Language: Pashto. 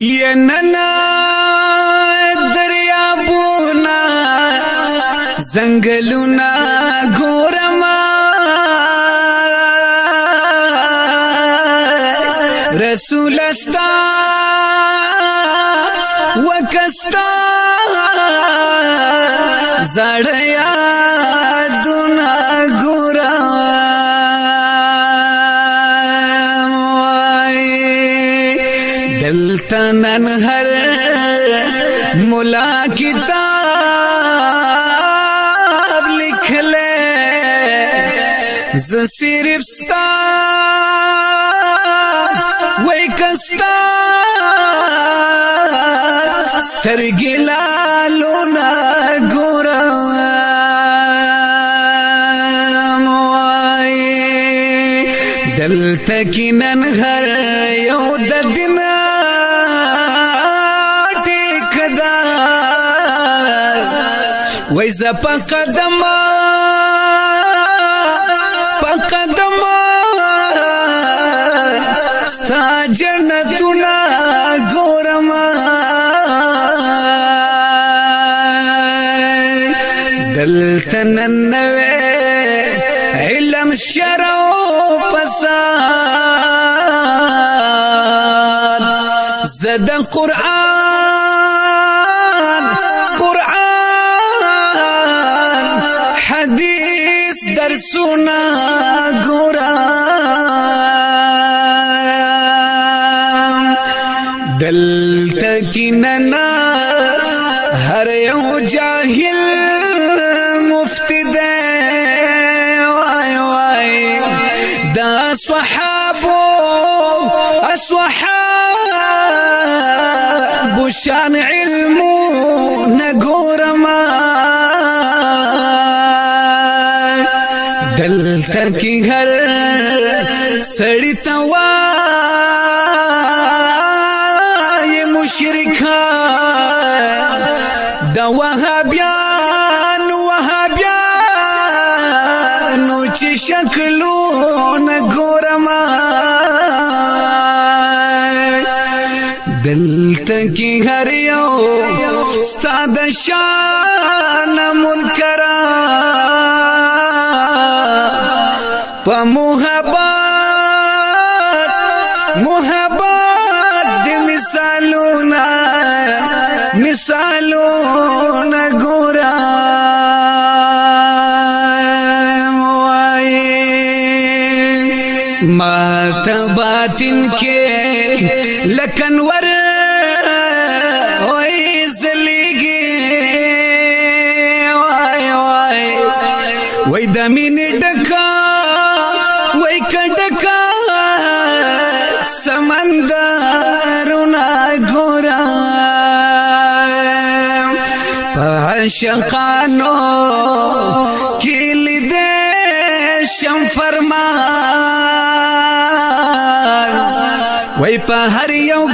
یننا دریابونا زنگلونا گورما رسول استا وکستا زړیا دونا گورما دلتنن هر مولا کتاب لکھ لے ز صرف ستا وی کستا سترگی لالونا گورم دلتکنن هر یو ددنا ویز پا قدم ستا جنتنا گورما دلتنن نوے علم شرع فساد زد قرآن حدیث درسونا گورم دلتکننا ہر یو جاہل مفتی دے وای وای دا اصحاب شان علمو نگورما دلتا کی ہر سڑی توائی مشرکان دا وہابیانو چی شکلو نگورما دلتا کی ہر یو ستاد شان منکران پا محبت دی مثالونا گورم مات باطن کے لکنور وی زلیگی وی دمین ڈکا وی کڈکا سمندرنا گورم عاشقانو کلی دے شم فرمان وی پا ہر یو